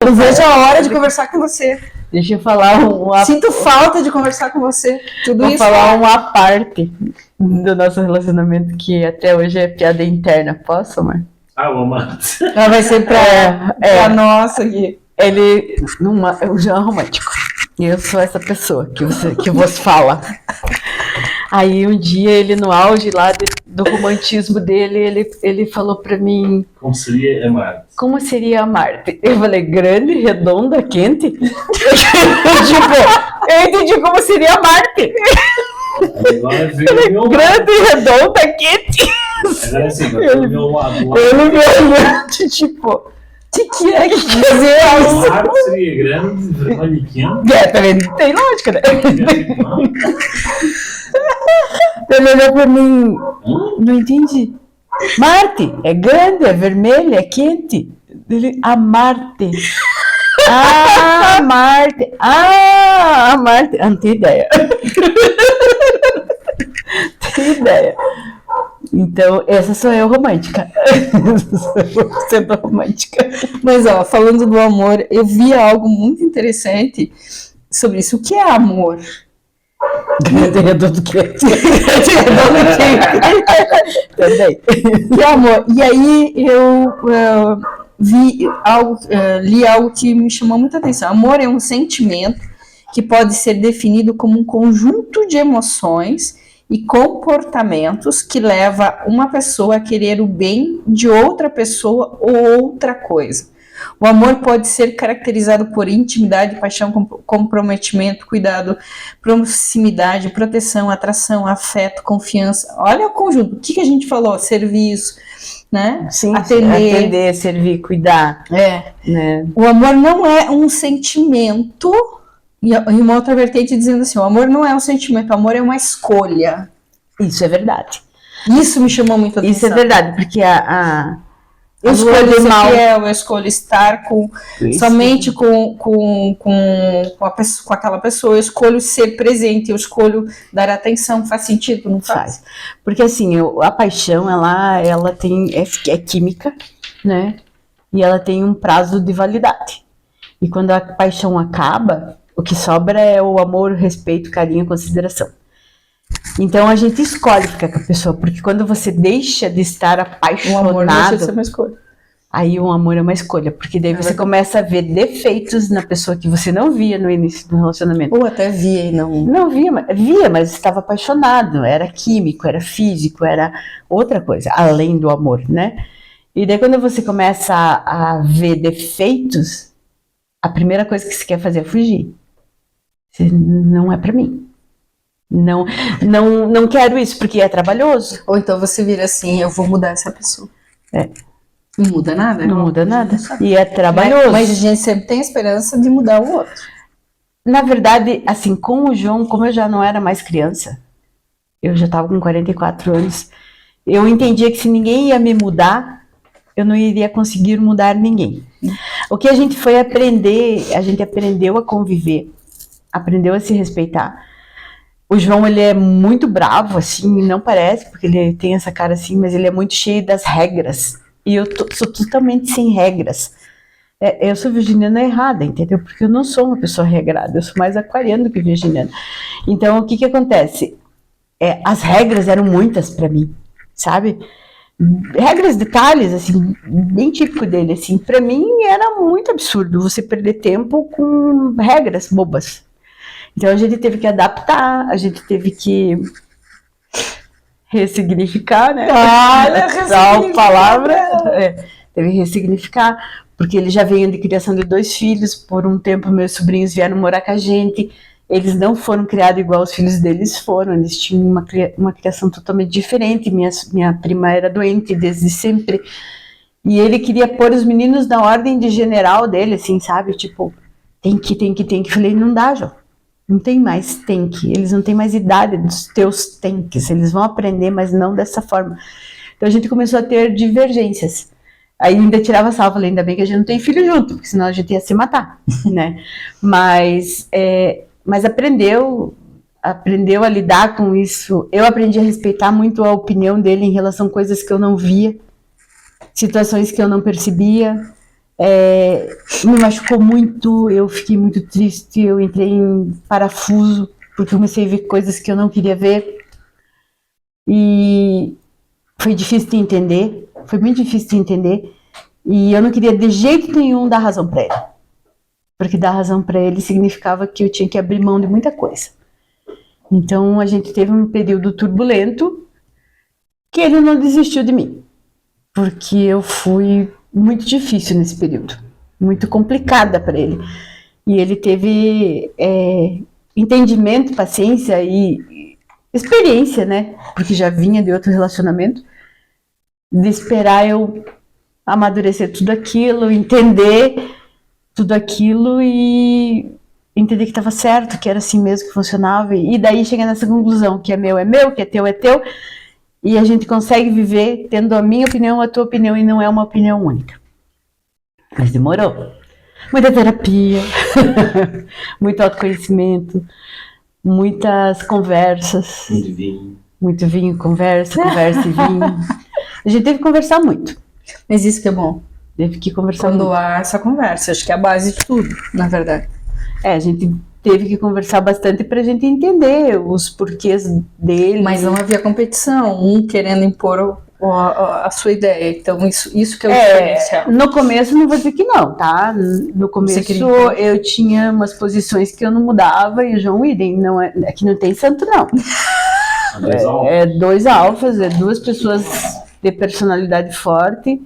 Não vejo a hora de conversar com você. Deixa eu falar Sinto falta de conversar com você. Vou falar uma parte do nosso relacionamento que até hoje é piada interna. Posso, amor? O amante. Vai ser pra nossa aqui. Ele o João é romântico. E eu sou essa pessoa que vos fala. Aí um dia ele, no auge lá do romantismo dele, ele falou pra mim... Como seria amar? Como seria amar-te? Eu falei, grande, redonda, quente? Tipo, eu entendi como seria amar-te. Grande, redonda, quente. Agora sim, ele me olhando, tipo... que é que quer dizer isso? Amar seria grande, vermelho e quente? Também tem lógica, né? Ele olhou pra mim, não entendi. Marte, é grande, é vermelho, é quente. Ele, a Marte. Marte. Marte. Não tenho ideia. Tem ideia. Então, essa sou eu romântica. Sendo romântica. Mas, falando do amor, eu vi algo muito interessante sobre isso. O que é amor? Grande, redondo, quente. Também. Que é amor? E aí, eu li algo que me chamou muita atenção. Amor é um sentimento que pode ser definido como um conjunto de emoções e comportamentos que leva uma pessoa a querer o bem de outra pessoa ou outra coisa. O amor pode ser caracterizado por intimidade, paixão, comprometimento, cuidado, proximidade, proteção, atração, afeto, confiança. Olha o conjunto. O que a gente falou? Serviço, né? Sim, atender, servir, cuidar. Né? O amor não é um sentimento. E uma outra vertente dizendo assim, o amor não é um sentimento, o amor é uma escolha. Isso é verdade. Isso me chamou muito a atenção. Isso é verdade, porque eu escolho ser fiel, eu escolho estar somente com aquela pessoa, eu escolho ser presente, eu escolho dar atenção. Faz sentido? Não faz? Porque assim, a paixão, ela é química, né? E ela tem um prazo de validade. E quando a paixão acaba, o que sobra é o amor, o respeito, o carinho, a consideração. Então a gente escolhe ficar com a pessoa, porque quando você deixa de estar apaixonado, o amor deixa de ser uma escolha. Aí o amor é uma escolha, porque daí você começa a ver defeitos na pessoa que você não via no início do relacionamento. Ou até via e não... Não via, mas estava apaixonado, era químico, era físico, era outra coisa, além do amor, né? E daí quando você começa a ver defeitos, a primeira coisa que você quer fazer é fugir. Você, não é pra mim. Não quero isso, porque é trabalhoso. Ou então você vira assim, eu vou mudar essa pessoa. Não muda nada? Não muda nada. E é trabalhoso. Mas a gente sempre tem a esperança de mudar o outro. Na verdade, assim, com o João, como eu já não era mais criança, eu já estava com 44 anos, eu entendia que se ninguém ia me mudar, eu não iria conseguir mudar ninguém. O que a gente foi aprender, a gente aprendeu a conviver, aprendeu a se respeitar. O João, ele é muito bravo, assim, não parece, porque ele tem essa cara assim, mas ele é muito cheio das regras. E eu sou totalmente sem regras. Eu sou virginiana errada, entendeu? Porque eu não sou uma pessoa regrada, eu sou mais aquariana do que virginiana. Então, o que acontece? As regras eram muitas para mim, sabe? Regras, detalhes, assim, bem típico dele, assim. Para mim era muito absurdo você perder tempo com regras bobas. Então a gente teve que adaptar, a gente teve que ressignificar, né? Olha, palavra. Teve que ressignificar, porque ele já veio de criação de 2 filhos, por um tempo meus sobrinhos vieram morar com a gente, eles não foram criados igual os filhos deles foram, eles tinham uma criação totalmente diferente, minha prima era doente desde sempre, e ele queria pôr os meninos na ordem de general dele, assim, sabe? Tipo, tem que. Falei, não dá, João. Não tem mais tem que. Eles não têm mais idade dos teus tem que. Eles vão aprender, mas não dessa forma. Então a gente começou a ter divergências. Aí ainda tirava sarro, falei, ainda bem que a gente não tem filho junto, porque senão a gente ia se matar, né? Mas aprendeu a lidar com isso. Eu aprendi a respeitar muito a opinião dele em relação a coisas que eu não via, situações que eu não percebia. Me machucou muito, eu fiquei muito triste, eu entrei em parafuso, porque eu comecei a ver coisas que eu não queria ver. E foi difícil de entender, foi muito difícil de entender. E eu não queria de jeito nenhum dar razão para ele. Porque dar razão para ele significava que eu tinha que abrir mão de muita coisa. Então a gente teve um período turbulento que ele não desistiu de mim. Porque eu fui muito difícil nesse período, muito complicada para ele. E ele teve entendimento, paciência e experiência, né? Porque já vinha de outro relacionamento, de esperar eu amadurecer tudo aquilo, entender tudo aquilo e entender que estava certo, que era assim mesmo que funcionava. E daí chegar nessa conclusão, que é meu, que é teu, e a gente consegue viver tendo a minha opinião, a tua opinião, e não é uma opinião única. Mas demorou. Muita terapia, muito autoconhecimento, muitas conversas. Muito vinho, conversa e vinho. A gente teve que conversar muito. Mas isso que é bom. Teve que conversar Quando muito. há essa conversa, acho que é a base de tudo, na verdade. A gente teve que conversar bastante pra gente entender os porquês dele. Mas não havia competição, um querendo impor a sua ideia. Então, isso que é o diferencial. No começo, não vou dizer que não, tá? No começo, eu tinha umas posições que eu não mudava e o João idem. Não aqui não tem santo, não. Dois alfas, duas pessoas de personalidade forte.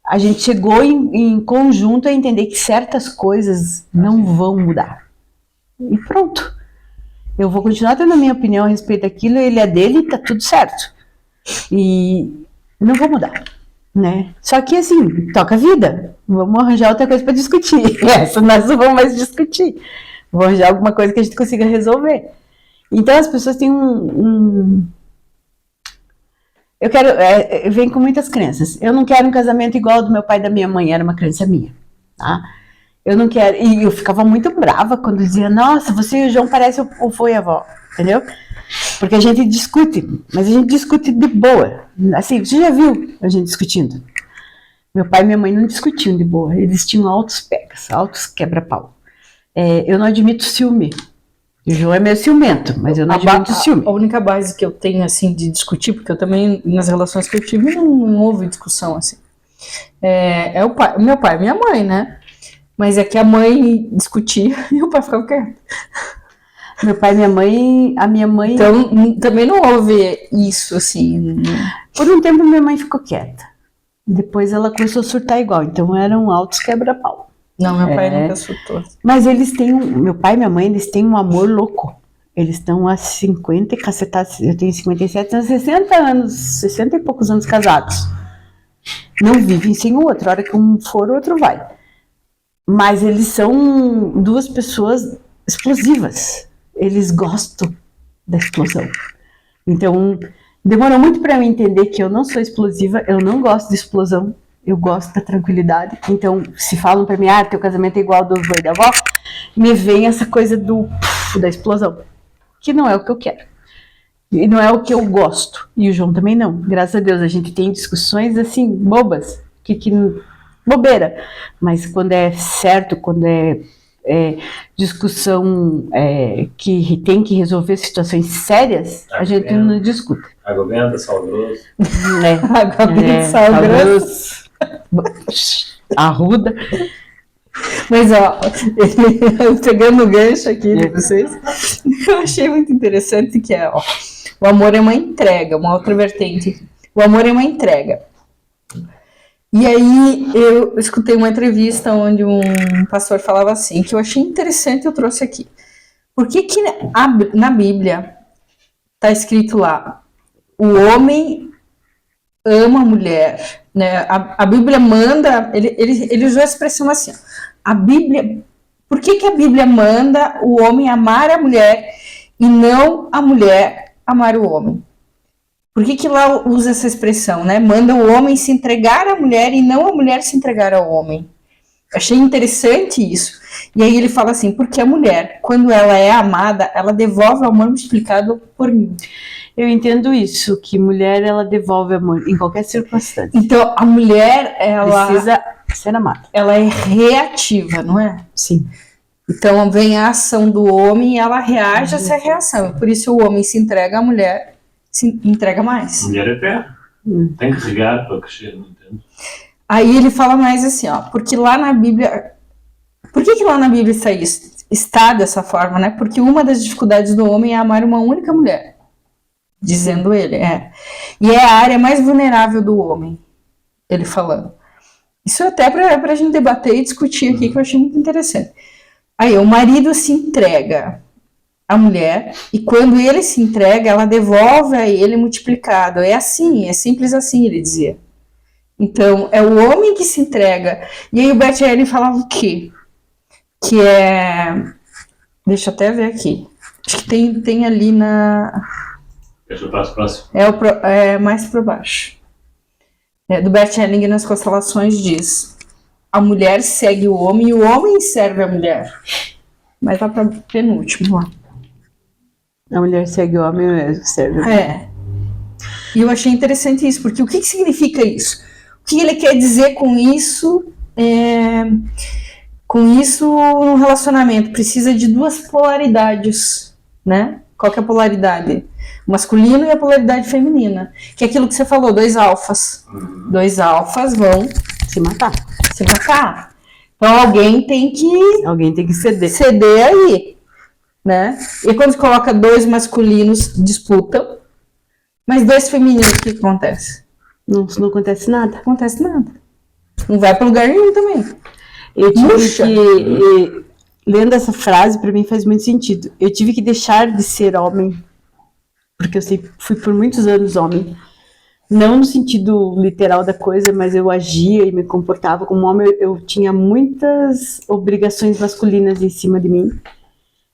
A gente chegou em conjunto a entender que certas coisas não vão mudar. E pronto. Eu vou continuar tendo a minha opinião a respeito daquilo, ele é dele e tá tudo certo. E não vou mudar, né? Só que assim, toca a vida. Vamos arranjar outra coisa para discutir. Essa nós não vamos mais discutir. Vamos arranjar alguma coisa que a gente consiga resolver. Então as pessoas têm eu quero, vem com muitas crenças. Eu não quero um casamento igual ao do meu pai e da minha mãe, era uma crença minha, tá? Eu não quero, e eu ficava muito brava quando dizia, nossa, você e o João parecem o vô e a avó, entendeu? Porque a gente discute, mas a gente discute de boa. Assim, você já viu a gente discutindo? Meu pai e minha mãe não discutiam de boa, eles tinham altos pegas, altos quebra-pau. Eu não admito ciúme. O João é meio ciumento, mas eu não admito ciúme. A única base que eu tenho, assim, de discutir, porque eu também, nas relações que eu tive, não houve discussão, assim. É o meu pai e minha mãe, né? Mas é que a mãe discutia e o pai ficava quieto. Meu pai e minha mãe, a minha mãe... Então, também não houve isso, assim. Por um tempo, minha mãe ficou quieta. Depois ela começou a surtar igual, então eram altos quebra-pau. Não, meu pai nunca surtou. Mas eles têm, meu pai e minha mãe, eles têm um amor louco. Eles estão há 50 cacetados, eu tenho 57, há 60 anos, 60 e poucos anos casados. Não vivem sem o outro, a hora que um for, o outro vai. Mas eles são duas pessoas explosivas. Eles gostam da explosão. Então, demorou muito para eu entender que eu não sou explosiva, eu não gosto de explosão. Eu gosto da tranquilidade. Então, se falam pra mim, teu casamento é igual ao do avô e da avó, me vem essa coisa da explosão. Que não é o que eu quero. E não é o que eu gosto. E o João também não. Graças a Deus, a gente tem discussões, assim, bobas. Bobeira. Mas quando é certo, quando é discussão que tem que resolver situações sérias, a gente não discute. Água benta, sal grosso. Água benta, sal grosso. Arruda. Mas ó, pegando o gancho aqui de vocês, eu achei muito interessante que o amor é uma entrega, uma outra vertente. O amor é uma entrega. E aí eu escutei uma entrevista onde um pastor falava assim, que eu achei interessante, eu trouxe aqui. Por que na Bíblia está escrito lá, o homem ama a mulher, né? A Bíblia manda, ele usou a expressão assim, a Bíblia, por que a Bíblia manda o homem amar a mulher e não a mulher amar o homem? Por que lá usa essa expressão, né? Manda o homem se entregar à mulher e não a mulher se entregar ao homem. Achei interessante isso. E aí ele fala assim, porque a mulher, quando ela é amada, ela devolve o amor multiplicado por mil. Eu entendo isso, que mulher, ela devolve amor em qualquer circunstância. Então, a mulher, ela Precisa ser amada. ela é reativa, não é? Sim. Então, vem a ação do homem e ela reage a essa reação. Por isso, o homem se entrega, a mulher se entrega mais. Mulher é terra. Tem que regar para crescer, não entendo. Aí ele fala mais assim, ó, porque lá na Bíblia... Por que lá na Bíblia está dessa forma, né? Porque uma das dificuldades do homem é amar uma única mulher. Dizendo ele, E é a área mais vulnerável do homem, ele falando. Isso até pra gente debater e discutir aqui, que eu achei muito interessante. Aí, o marido se entrega à mulher, e quando ele se entrega, ela devolve a ele multiplicado. É assim, é simples assim, ele dizia. Então, é o homem que se entrega. E aí o Bert Ehrlich falava o quê? Que é... Deixa eu até ver aqui. Acho que tem ali na... Deixa eu passar próximo. É mais para baixo. Do Bert Hellinger nas Constelações diz: a mulher segue o homem e o homem serve a mulher. Mas vai para penúltimo lá. A mulher segue o homem mesmo, serve. E eu achei interessante isso, porque o que significa isso? O que ele quer dizer com isso? Com isso no relacionamento precisa de duas polaridades, né? Qual que é a polaridade? O masculino e a polaridade feminina. Que é aquilo que você falou, dois alfas. Dois alfas vão Se matar. se matar. Então alguém tem que ceder aí, né? E quando coloca dois masculinos disputam, mas dois femininos, o que acontece? Não acontece nada. Não acontece nada. Não vai para lugar nenhum também. Eu tive que, lendo essa frase, para mim faz muito sentido. Eu tive que deixar de ser homem, porque eu sempre fui por muitos anos homem. Não no sentido literal da coisa, mas eu agia e me comportava como homem. Eu tinha muitas obrigações masculinas em cima de mim,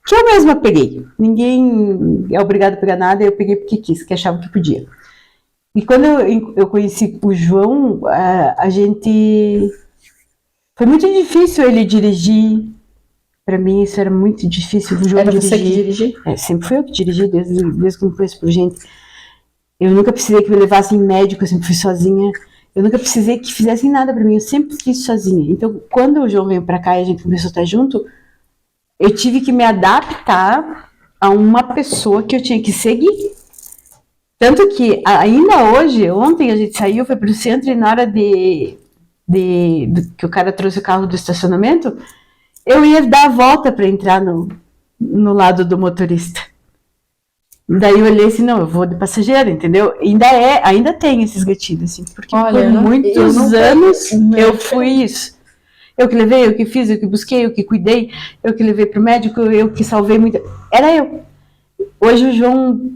que eu mesma peguei. Ninguém é obrigado a pegar nada, eu peguei porque quis, que achava que podia. E quando eu conheci o João, a gente... Foi muito difícil ele dirigir. Para mim isso era muito difícil. O João Era dirigir. você que dirigia? Sempre fui eu que dirigi, desde que eu me conheço por gente. Eu nunca precisei que me levassem médico, eu sempre fui sozinha. Eu nunca precisei que fizessem nada para mim, eu sempre fiz sozinha. Então, quando o João veio para cá e a gente começou a estar junto, eu tive que me adaptar a uma pessoa que eu tinha que seguir. Tanto que, ainda hoje, ontem a gente saiu, foi pro centro e na hora que o cara trouxe o carro do estacionamento, eu ia dar a volta para entrar no lado do motorista. Daí eu olhei assim, não, eu vou de passageiro, entendeu? Ainda tem esses gatilhos, assim, porque por muitos anos eu fui isso. Eu que levei, eu que fiz, eu que busquei, eu que cuidei, eu que levei pro médico, eu que salvei muita... Era eu. Hoje o João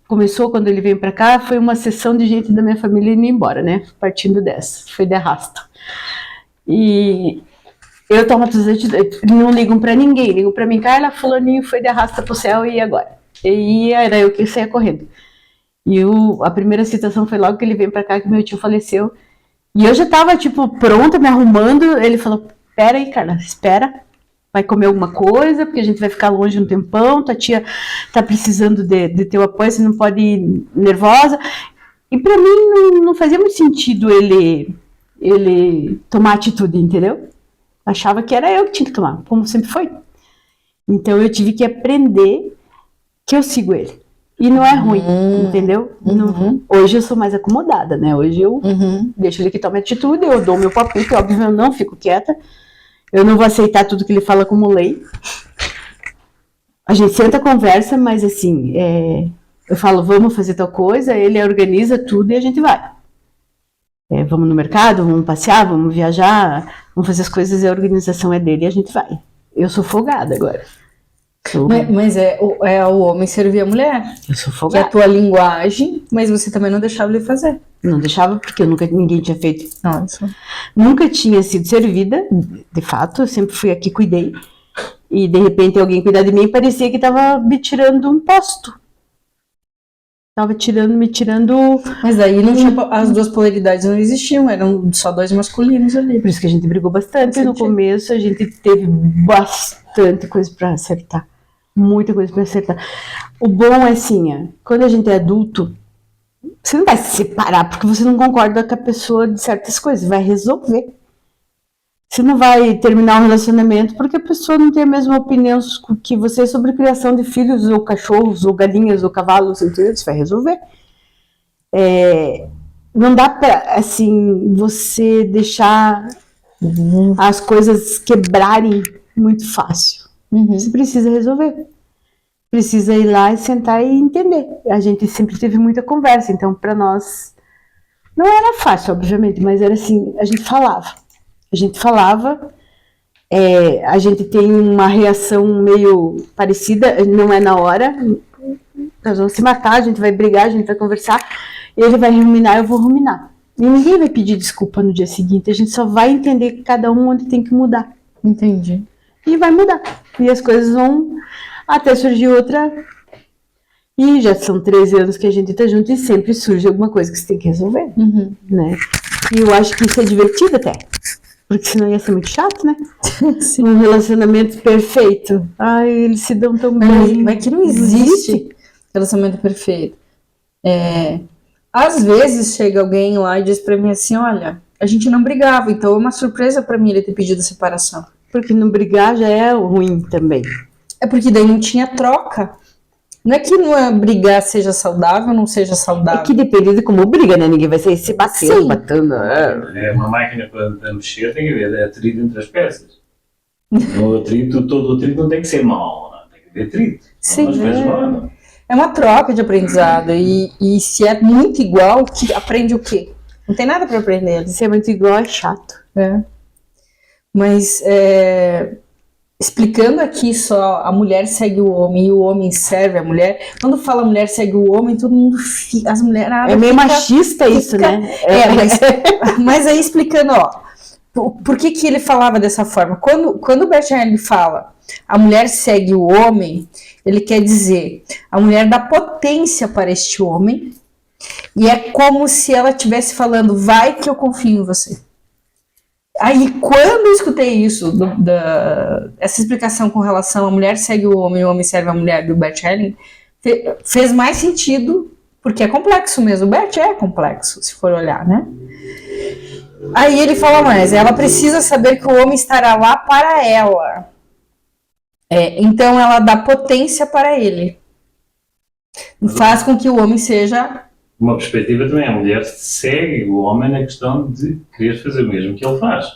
começou, quando ele veio pra cá, foi uma sessão de gente da minha família indo embora, né? Partindo dessa, foi de arrasto. E eu tomo todas as atitudes, não ligam pra ninguém, ligam pra mim, Carla, fulaninho foi de arrasta pro céu e agora? E era eu que saía correndo. E a primeira citação foi logo que ele veio pra cá, que meu tio faleceu. E eu já tava, tipo, pronta, me arrumando. Ele falou, pera aí, Carla, espera. Vai comer alguma coisa, porque a gente vai ficar longe um tempão. Tua tia tá precisando de teu apoio, você não pode ir nervosa. E pra mim não fazia muito sentido ele tomar atitude, entendeu? Achava que era eu que tinha que tomar, como sempre foi. Então eu tive que aprender que eu sigo ele. E não é ruim, entendeu? Hoje eu sou mais acomodada, né? Hoje eu deixo ele que tome atitude, eu dou meu palpite, óbvio, eu não fico quieta. Eu não vou aceitar tudo que ele fala como lei. A gente senta, conversa, mas assim, eu falo, vamos fazer tal coisa, ele organiza tudo e a gente vai. Vamos no mercado, vamos passear, vamos viajar, vamos fazer as coisas e a organização é dele e a gente vai. Eu sou folgada agora. Mas o homem servir a mulher. Eu sou Que é folgada. a tua linguagem, mas você também não deixava ele fazer. Não deixava porque ninguém tinha feito. Não, isso. Nunca tinha sido servida, de fato, eu sempre fui aqui, cuidei. E de repente alguém cuidar de mim parecia que estava me tirando um posto. Tava me tirando. Mas daí não tinha, as duas polaridades não existiam, eram só dois masculinos ali. Por isso que a gente brigou bastante. No começo a gente teve bastante coisa pra acertar. Muita coisa pra acertar. O bom é assim, quando a gente é adulto, você não vai se separar porque você não concorda com a pessoa de certas coisas, vai resolver. Você não vai terminar um relacionamento porque a pessoa não tem a mesma opinião que você sobre a criação de filhos, ou cachorros, ou galinhas, ou cavalos, entendeu? Você vai resolver. Não dá pra, assim, você deixar as coisas quebrarem muito fácil. Você precisa resolver. Precisa ir lá e sentar e entender. A gente sempre teve muita conversa, então para nós não era fácil, obviamente, mas era assim, a gente falava, a gente tem uma reação meio parecida, não é na hora, nós vamos se matar, a gente vai brigar, a gente vai conversar, ele vai ruminar, eu vou ruminar. E ninguém vai pedir desculpa no dia seguinte, a gente só vai entender que cada um onde tem que mudar. Entendi. E vai mudar. E as coisas vão até surgir outra. E já são 13 anos que a gente tá junto e sempre surge alguma coisa que você tem que resolver, né? E eu acho que isso é divertido até. Porque senão ia ser muito chato, né? Sim. Um relacionamento perfeito. Ai, eles se dão tão bem. Mas que não existe relacionamento perfeito. Às vezes chega alguém lá e diz pra mim assim, olha, a gente não brigava, então é uma surpresa pra mim ele ter pedido separação. Porque não brigar já é ruim também. É porque daí não tinha troca. Não é que brigar seja saudável ou não seja saudável. É que depende de como briga, né? Ninguém vai sair se batendo, batendo. É uma máquina para mexer, tem que haver atrito entre as peças. O atrito, todo o atrito não tem que ser mau, não. Tem que haver atrito. Sim, As coisas vão. É uma troca de aprendizado. E se é muito igual, aprende o quê? Não tem nada para aprender. Se é muito igual, é chato. Mas explicando aqui só, a mulher segue o homem e o homem serve a mulher. Quando fala a mulher segue o homem, todo mundo fica, as mulheradas é meio machista isso, né? Mas aí explicando, por que ele falava dessa forma? Quando o Bert Helling fala a mulher segue o homem, ele quer dizer a mulher dá potência para este homem e é como se ela estivesse falando, vai que eu confio em você. Aí, quando eu escutei isso, essa explicação com relação a mulher segue o homem serve a mulher do Bert Helling, fez mais sentido, porque é complexo mesmo. O Bert é complexo, se for olhar, né? Aí ele fala mais, ela precisa saber que o homem estará lá para ela. Então, ela dá potência para ele. Faz com que o homem seja... Uma perspectiva também, a mulher segue o homem na questão de querer fazer o mesmo que ele faz.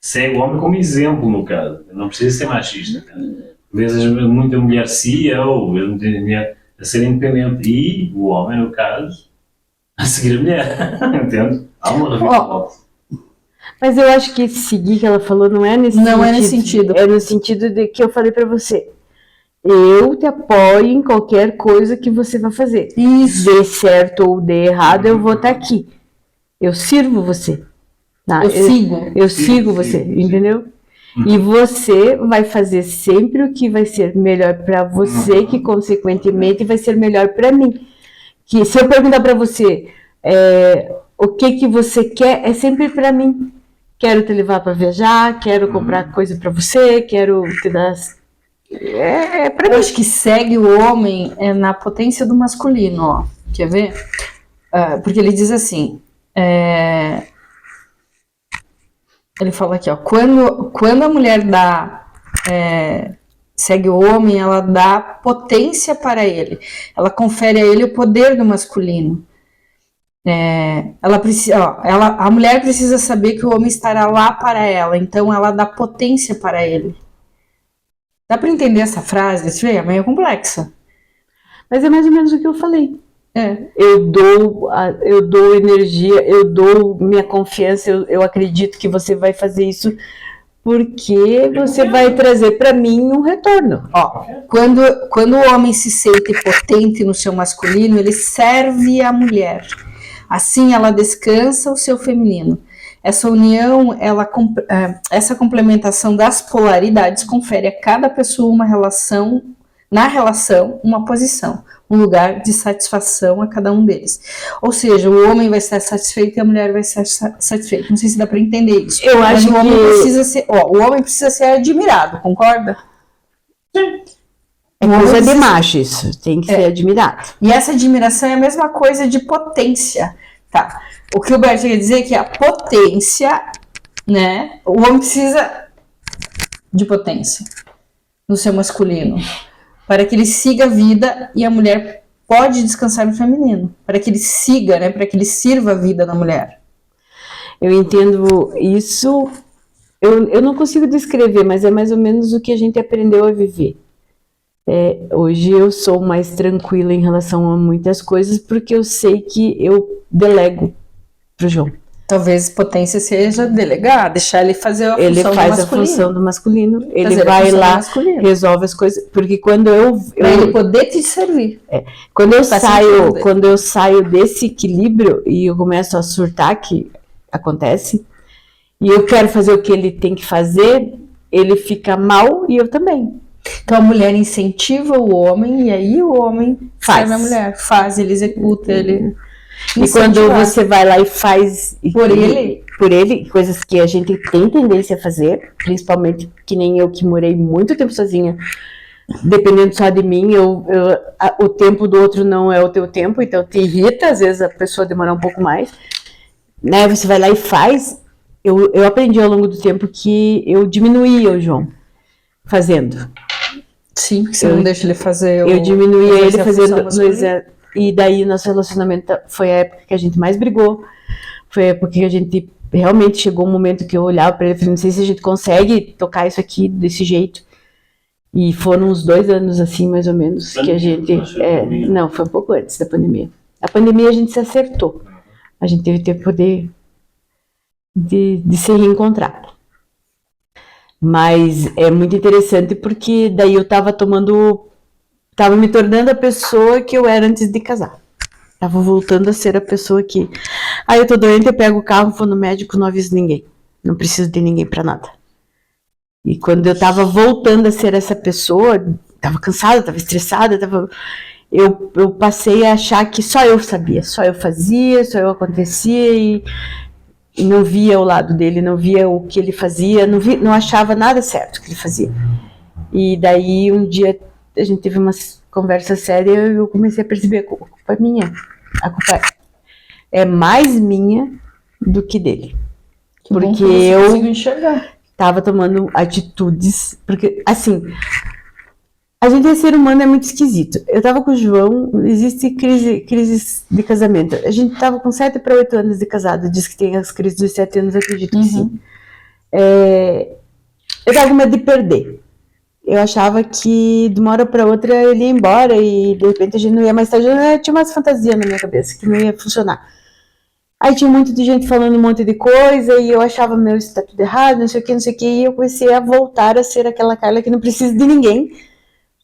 Segue o homem como exemplo, no caso. Não precisa ser machista. Às vezes muita mulher CEO, muita mulher a ser independente. E o homem, no caso, a seguir a mulher. Entende? Há uma reviravolta. Mas eu acho que esse seguir que ela falou não é nesse sentido. Não é nesse sentido. É no sentido de que eu falei pra você. Eu te apoio em qualquer coisa que você vai fazer. Isso. Dê certo ou dê errado, eu vou estar aqui. Eu sirvo você. Eu sigo você, entendeu? E você vai fazer sempre o que vai ser melhor para você, que consequentemente vai ser melhor para mim. Que se eu perguntar para você o que você quer, é sempre para mim. Quero te levar para viajar, quero comprar coisa para você, quero te dar... Eu acho que segue o homem na potência do masculino, ó. Quer ver? Porque ele diz assim, ele fala aqui, ó, quando a mulher segue o homem, ela dá potência para ele, ela confere a ele o poder do masculino. A mulher precisa saber que o homem estará lá para ela, então ela dá potência para ele. Dá para entender essa frase? É meio complexa. Mas é mais ou menos o que eu falei. Eu dou energia, eu dou minha confiança, eu acredito que você vai fazer isso porque você vai trazer para mim um retorno. Ó, quando o homem se sente potente no seu masculino, ele serve a mulher. Assim ela descansa o seu feminino. Essa união, essa complementação das polaridades confere a cada pessoa uma relação na relação uma posição, um lugar de satisfação a cada um deles. Ou seja, o homem vai estar satisfeito e a mulher vai estar satisfeita. Não sei se dá para entender isso. Eu Mas acho o homem que precisa ser, o homem precisa ser admirado, concorda? é coisa de macho isso, tem que ser admirado. E essa admiração é a mesma coisa de potência, tá? O que o Bert quer dizer é que a potência, né? O homem precisa de potência no seu masculino, para que ele siga a vida, e a mulher pode descansar no feminino, para que ele siga, né? Para que ele sirva a vida da mulher. Eu entendo isso, eu não consigo descrever, mas é mais ou menos o que a gente aprendeu a viver. Hoje eu sou mais tranquila em relação a muitas coisas, porque eu sei que eu delego pro João. Talvez potência seja delegar, deixar ele fazer a função Ele do faz a masculino. função do masculino, ele Fazer a vai função do lá, masculino. resolve as coisas, porque quando Pra ele poder te servir. quando eu Faz saio, sentido dele. quando eu saio desse equilíbrio e eu começo a surtar, que acontece, e eu quero fazer o que ele tem que fazer, ele fica mal e eu também. Então a mulher incentiva o homem, e aí o homem Faz. serve a mulher. Faz, ele executa, ele... E quando incentivar. você vai lá e faz Por ele, coisas que a gente tem tendência a fazer, principalmente que nem eu que morei muito tempo sozinha, dependendo só de mim, o tempo do outro não é o teu tempo, então te irrita, às vezes a pessoa demorar um pouco mais, né? Você vai lá e faz. Eu aprendi ao longo do tempo que eu diminuía o João fazendo. Sim, porque você não deixa ele fazer Eu diminuía ele exercer a fazendo função masculina. e daí nosso relacionamento foi a época que a gente mais brigou, foi a época que a gente realmente chegou um momento que eu olhava para ele e falei, não sei se a gente consegue tocar isso aqui desse jeito. E foram uns 2 anos assim, mais ou menos, que a gente... não, foi um pouco antes da pandemia. A pandemia a gente se acertou. A gente teve tempo de se reencontrar. Mas é muito interessante porque daí eu tava me tornando a pessoa que eu era antes de casar. Tava voltando a ser a pessoa que... eu tô doente, eu pego o carro, vou no médico, não aviso ninguém. Não preciso de ninguém pra nada. E quando eu tava voltando a ser essa pessoa, tava cansada, tava estressada, eu passei a achar que só eu sabia, só eu fazia, só eu acontecia e não via o lado dele, não via o que ele fazia, não achava nada certo que ele fazia. E daí um dia a gente teve uma conversa séria e eu comecei a perceber a culpa é minha. A culpa é mais minha do que dele. Porque eu consigo enxergar. tava tomando atitudes, porque assim, a gente é ser humano, é muito esquisito. Eu tava com o João, existe crises de casamento. A gente tava com 7 para 8 anos de casado, diz que tem as crises dos 7 anos, eu acredito que sim. Eu tava com medo de perder. Eu achava que de uma hora para outra ele ia embora e de repente a gente não ia mais estar junto. Eu tinha umas fantasias na minha cabeça que não ia funcionar. Aí tinha um monte de gente falando um monte de coisa e eu achava, meu, isso tá tudo errado, não sei o que, e eu comecei a voltar a ser aquela Carla que não precisa de ninguém,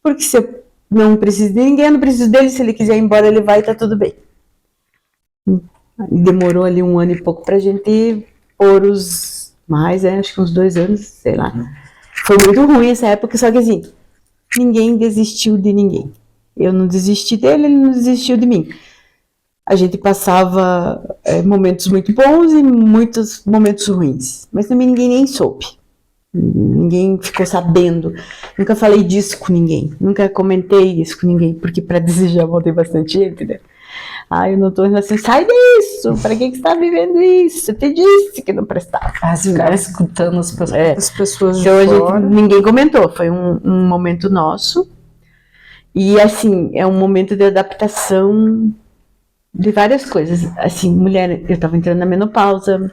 porque se eu não preciso de ninguém, eu não preciso dele, se ele quiser ir embora, ele vai e tá tudo bem. Demorou ali 1 ano e pouco pra gente pôr acho que uns 2 anos, sei lá. Foi muito ruim essa época, só que assim, ninguém desistiu de ninguém. Eu não desisti dele, ele não desistiu de mim. A gente passava momentos muito bons e muitos momentos ruins. Mas também ninguém nem soube. Ninguém ficou sabendo. Nunca falei disso com ninguém. Nunca comentei isso com ninguém. Porque para desejar mal tem bastante gente, né? Eu não tô assim, sai disso! Para que você tá vivendo isso? Eu te disse que não prestava. Você ficava escutando as pessoas de então, fora. Ninguém comentou. Foi um momento nosso. E assim, é um momento de adaptação de várias coisas, assim, mulher, eu tava entrando na menopausa,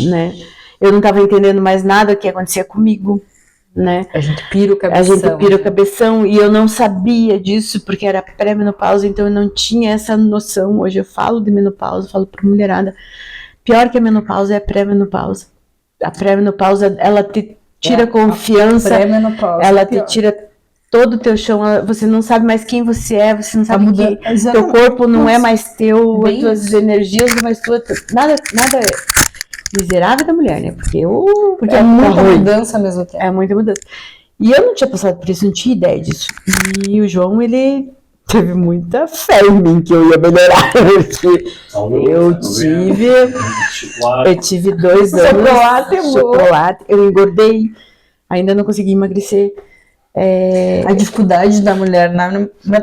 né, eu não tava entendendo mais nada que acontecia comigo, né. A gente pira o cabeção. E eu não sabia disso, porque era pré-menopausa, então eu não tinha essa noção. Hoje eu falo de menopausa, falo pra mulherada, pior que a menopausa é a pré-menopausa. A pré-menopausa, ela te tira confiança, ela te tira todo o teu chão, você não sabe mais quem você é, você não sabe que teu corpo não é mais teu, as tuas energias não é mais tua, nada é miserável da mulher, né? Porque é muita mudança ao mesmo tempo. É muita mudança. E eu não tinha passado por isso, não tinha ideia disso. E o João, ele teve muita fé em mim que eu ia melhorar, porque eu tive 2 anos. Chocolate, eu engordei, ainda não consegui emagrecer. A dificuldade da mulher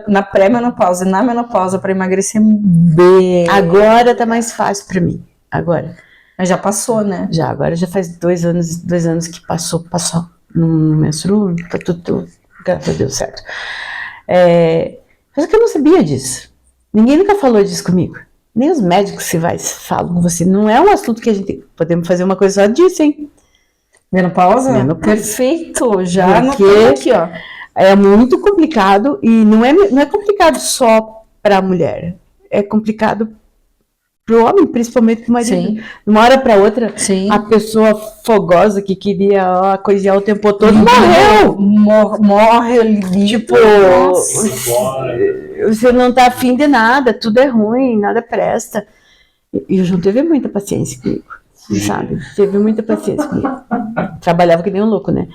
na pré-menopausa e na menopausa para emagrecer bem. Agora tá mais fácil para mim. Agora. Mas já passou, né? Agora já faz 2 anos que passou. Não menstruo, tá tudo, graças a Deus, certo. Mas é que eu não sabia disso. Ninguém nunca falou disso comigo. Nem os médicos falam com você. Não é um assunto que a gente... Podemos fazer uma coisa só disso, hein? Menopausa? Perfeito, já anotei aqui, ó. É muito complicado e não é complicado só para a mulher. É complicado para o homem, principalmente para o marido. Sim. De uma hora para outra, Sim. a pessoa fogosa que queria coisear o tempo todo morre ali. Tipo, você não tá afim de nada, tudo é ruim, nada presta. E o João teve muita paciência comigo. Sabe? Teve muita paciência comigo. Trabalhava que nem um louco, né?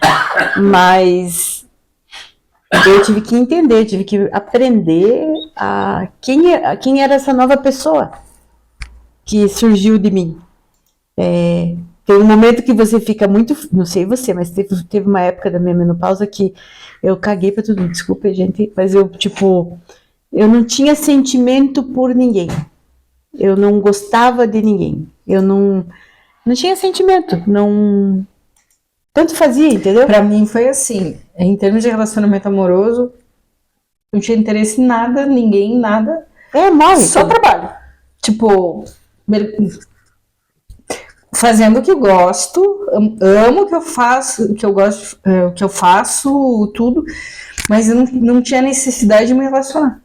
Mas eu tive que entender, tive que aprender quem era essa nova pessoa que surgiu de mim. Tem um momento que você fica muito... Não sei você, mas teve uma época da minha menopausa que eu caguei pra tudo. Desculpa, gente, mas eu não tinha sentimento por ninguém. Eu não gostava de ninguém. Eu não tinha sentimento, tanto fazia, entendeu? Pra mim foi assim, em termos de relacionamento amoroso, não tinha interesse em nada, ninguém, nada. Morre. Só trabalho. Tipo, fazendo o que eu gosto, amo o que eu faço, o que eu gosto, o que eu faço, tudo, mas eu não tinha necessidade de me relacionar.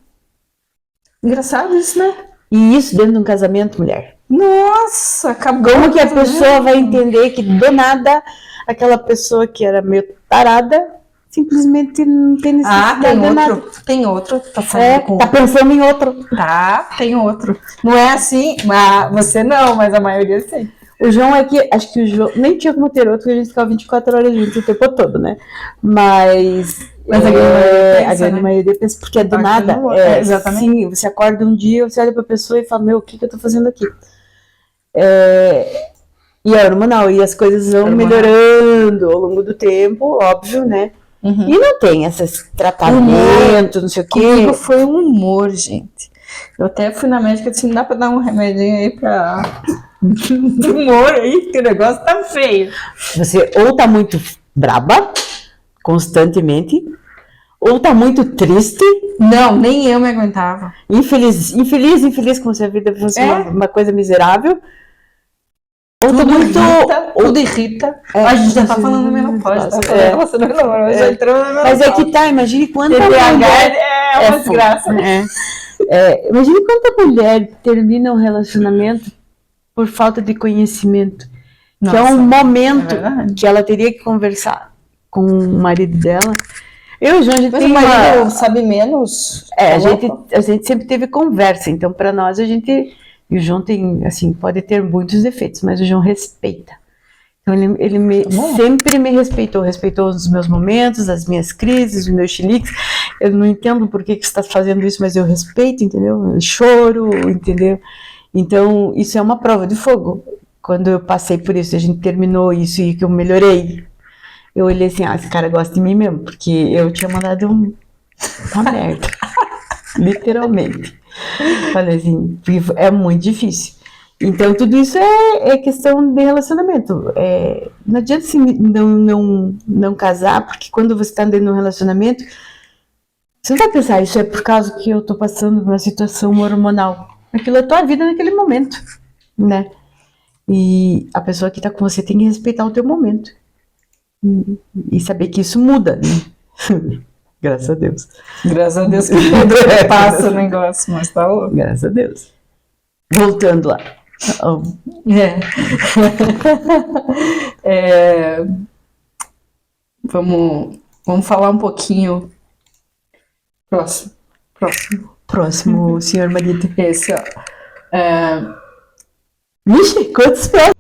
Engraçado isso, né? E isso dentro de um casamento, mulher. Nossa, acabou. Como que a pessoa vai entender que do nada aquela pessoa que era meio tarada simplesmente não tem necessidade de nada. Tem outro. Tá pensando em outro. Tá, tem outro. Não é assim, mas você não, mas a maioria sim. O João acho que o João nem tinha como ter outro, porque a gente ficava 24 horas juntos o tempo todo, né? Mas a grande maioria pensa, porque é do nada. Exatamente. Sim, você acorda um dia, você olha pra pessoa e fala, o que eu tô fazendo aqui? E é hormonal, e as coisas vão melhorando ao longo do tempo, óbvio, né? Uhum. E não tem esses tratamentos, não sei o quê. Comigo foi um humor, gente. Eu até fui na médica e disse, não dá pra dar um remedinho aí pra humor aí, que o negócio tá feio. Você ou tá muito braba, constantemente, ou tá muito triste. Não, nem eu me aguentava. Infeliz como se a vida fosse uma coisa miserável. Ou tudo tá muito... tudo irrita. A gente já tá falando menopausa, tá falando já entrou na menopausa. Mas é que tá, imagine quanta mulher... É uma desgraça. Imagine quanta mulher termina um relacionamento por falta de conhecimento. Nossa, que é um momento que ela teria que conversar com o marido dela. Eu e o João, a gente tem marido sabe menos. A gente sempre teve conversa, então para nós a gente... E o João tem, assim, pode ter muitos defeitos, mas o João respeita. Então ele sempre me respeitou os meus momentos, as minhas crises, os meus chiliques. Eu não entendo por que você está fazendo isso, mas eu respeito, entendeu? Eu choro, entendeu? Então isso é uma prova de fogo. Quando eu passei por isso, a gente terminou isso e que eu melhorei, eu olhei assim, esse cara gosta de mim mesmo, porque eu tinha mandado uma merda. Literalmente. Falei assim, é muito difícil. Então tudo isso é questão de relacionamento. Não adianta assim, não casar, porque quando você está dentro de um relacionamento, você não vai pensar, isso é por causa que eu estou passando por uma situação hormonal. Aquilo é a tua vida naquele momento, né? E a pessoa que está com você tem que respeitar o teu momento. E saber que isso muda, né? Graças a Deus. Graças a Deus que tudo passa o negócio, mas tá louco. Graças a Deus. Voltando lá. Vamos falar um pouquinho. Próximo, senhor marido. Esse, ó. Vixe, quantos pés?